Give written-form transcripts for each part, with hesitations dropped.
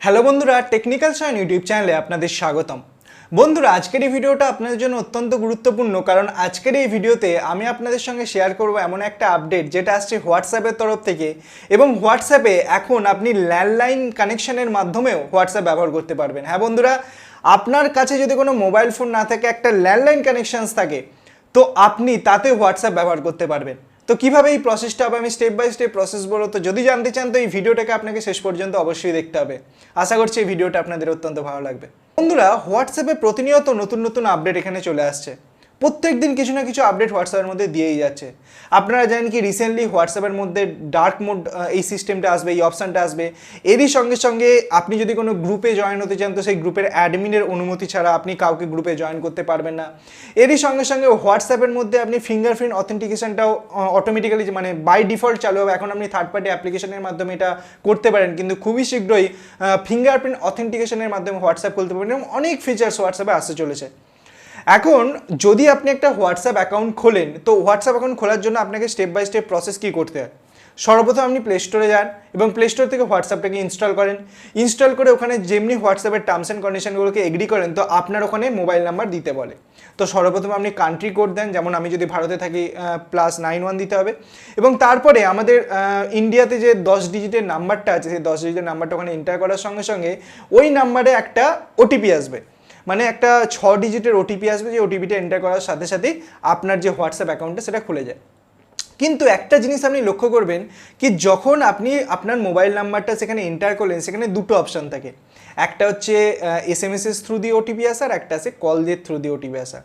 Hello বন্ধুরা, technical science YouTube চ্যানেলে আপনাদের স্বাগতম। বন্ধুরা, আজকের এই ভিডিওটা আপনাদের জন্য অত্যন্ত গুরুত্বপূর্ণ, কারণ আজকের এই ভিডিওতে আমি আপনাদের সঙ্গে শেয়ার করব এমন একটা আপডেট যেটা আসছে হোয়াটসঅ্যাপের তরফ থেকে। এবং হোয়াটসঅ্যাপে এখন আপনি ল্যান্ডলাইন কানেকশনের মাধ্যমেও হোয়াটসঅ্যাপ ব্যবহার করতে পারবেন। হ্যাঁ বন্ধুরা, আপনার কাছে যদি কোনো মোবাইল ফোন না থাকে, একটা ল্যান্ডলাইন কানেকশানস থাকে, তো আপনি তাতে হোয়াটসঅ্যাপ ব্যবহার করতে পারবেন। তো কিভাবে এই প্রসেসটা হবে আমি স্টেপ বাই স্টেপ প্রসেস বলবো। তো যদি জানতে চান তো এই ভিডিওটাকে আপনাকে শেষ পর্যন্ত অবশ্যই দেখতে হবে। আশা করছি এই ভিডিওটা আপনাদের অত্যন্ত ভালো লাগবে। বন্ধুরা, হোয়াটসঅ্যাপে প্রতিনিয়ত নতুন নতুন আপডেট এখানে চলে আসছে। প্রত্যেক দিন কিছু না কিছু আপডেট হোয়াটসঅ্যাপের মধ্যে দিয়েই যাচ্ছে। আপনারা জানেন কি রিসেন্টলি হোয়াটসঅ্যাপের মধ্যে ডার্ক মোড এই সিস্টেমটা আসবে, এই অপশানটা আসবে। এরই সঙ্গে সঙ্গে আপনি যদি কোনো গ্রুপে জয়েন হতে চান তো সেই গ্রুপের অ্যাডমিনের অনুমতি ছাড়া আপনি কাউকে গ্রুপে জয়েন করতে পারবেন না। এরই সঙ্গে সঙ্গে হোয়াটসঅ্যাপের মধ্যে আপনি ফিঙ্গারপ্রিন্ট অথেন্টিকেশনটাও অটোমেটিক্যালি মানে বাই ডিফল্ট চালু হবে। এখন আপনি থার্ড পার্টি অ্যাপ্লিকেশনের মাধ্যমে এটা করতে পারেন, কিন্তু খুবই শীঘ্রই ফিঙ্গারপ্রিন্ট অথেন্টিকেশনের মাধ্যমে হোয়াটসঅ্যাপ খুলতে পারবেন এবং অনেক ফিচার্স হোয়াটসঅ্যাপে আসতে চলেছে। এখন যদি আপনি একটা হোয়াটসঅ্যাপ অ্যাকাউন্ট খোলেন তো হোয়াটসঅ্যাপ অ্যাকাউন্ট খোলার জন্য আপনাকে স্টেপ বাই স্টেপ প্রসেস কী করতে হয়। সর্বপ্রথম আপনি প্লে স্টোরে যান এবং প্লে স্টোর থেকে হোয়াটসঅ্যাপটাকে ইনস্টল করেন। ইনস্টল করে ওখানে যেমনি হোয়াটসঅ্যাপের টার্মস অ্যান্ড কন্ডিশনগুলোকে এগ্রি করেন তো আপনার ওখানে মোবাইল নাম্বার দিতে বলে। তো সর্বপ্রথম আপনি কান্ট্রি কোড দেন, যেমন আমি যদি ভারতে থাকি +91 দিতে হবে। এবং তারপরে আমাদের ইন্ডিয়াতে যে 10 ডিজিটের নাম্বারটা আছে সেই 10 ডিজিটের নাম্বারটা ওখানে এন্টার করার সঙ্গে সঙ্গে ওই নাম্বারে একটা ওটিপি আসবে, মানে একটা 6 ডিজিটের ওটিপি আসবে। যে ওটিপিটা এন্টার করার সাথে সাথেই আপনার যে হোয়াটসঅ্যাপ অ্যাকাউন্টটা সেটা খুলে যায়। কিন্তু একটা জিনিস আপনি লক্ষ্য করবেন কি, যখন আপনি আপনার মোবাইল নাম্বারটা সেখানে এন্টার করলেন সেখানে দুটো অপশান থাকে। একটা হচ্ছে SMS এর থ্রু দিয়ে ওটিপি আসা, আর একটা আছে কল দিয়ে থ্রু দিয়ে ওটিপি আসা।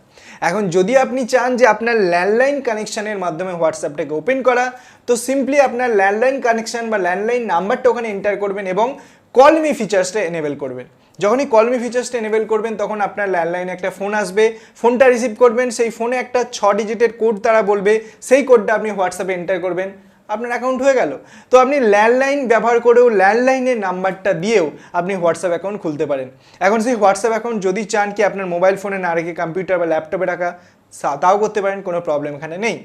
এখন যদি আপনি চান যে আপনার ল্যান্ডলাইন কানেকশানের মাধ্যমে হোয়াটসঅ্যাপটাকে ওপেন করা, তো সিম্পলি আপনার ল্যান্ডলাইন কানেকশান বা ল্যান্ডলাইন নাম্বারটা ওখানে এন্টার করবেন এবং কল মি ফিচার্সটা এনেবেল করবেন। যখনই কল মি ফিচার্সটা এনেবেল করবেন তখন আপনার ল্যান্ডলাইনে একটা ফোন আসবে, ফোনটা রিসিভ করবেন, সেই ফোনে একটা 6 ডিজিটের কোড তারা বলবে, সেই কোডটা আপনি হোয়াটসঅ্যাপে এন্টার করবেন, আপনার অ্যাকাউন্ট হয়ে গেল। তো আপনি ল্যান্ডলাইন ব্যবহার করেও ল্যান্ডলাইনের নাম্বারটা দিয়েও আপনি হোয়াটসঅ্যাপ অ্যাকাউন্ট খুলতে পারেন। এখন সেই হোয়াটসঅ্যাপ অ্যাকাউন্ট যদি চান কি আপনার মোবাইল ফোনে না রেখে কম্পিউটার বা ল্যাপটপে রাখা, তাও করতে পারেন, কোনো প্রবলেম এখানে নেই।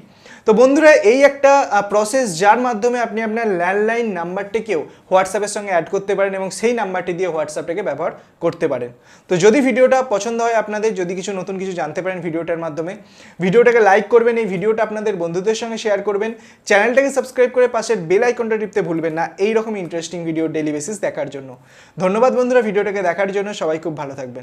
তো বন্ধুরা, এই একটা প্রসেস যার মাধ্যমে আপনি আপনার ল্যান্ডলাইন নাম্বারটিকেও হোয়াটসঅ্যাপের সঙ্গে অ্যাড করতে পারেন এবং সেই নাম্বারটি দিয়ে হোয়াটসঅ্যাপটাকে ব্যবহার করতে পারেন। তো যদি ভিডিওটা পছন্দ হয় আপনাদের, যদি কিছু নতুন কিছু জানতে পারেন ভিডিওটার মাধ্যমে, ভিডিওটাকে লাইক করবেন, এই ভিডিওটা আপনাদের বন্ধুদের সঙ্গে শেয়ার করবেন, চ্যানেলটাকে সাবস্ক্রাইব করে পাশের বেল আইকনটা টিপতে ভুলবেন না এইরকম ইন্টারেস্টিং ভিডিও ডেইলি বেসিস দেখার জন্য। ধন্যবাদ বন্ধুরা ভিডিওটাকে দেখার জন্য, সবাই খুব ভালো থাকবেন।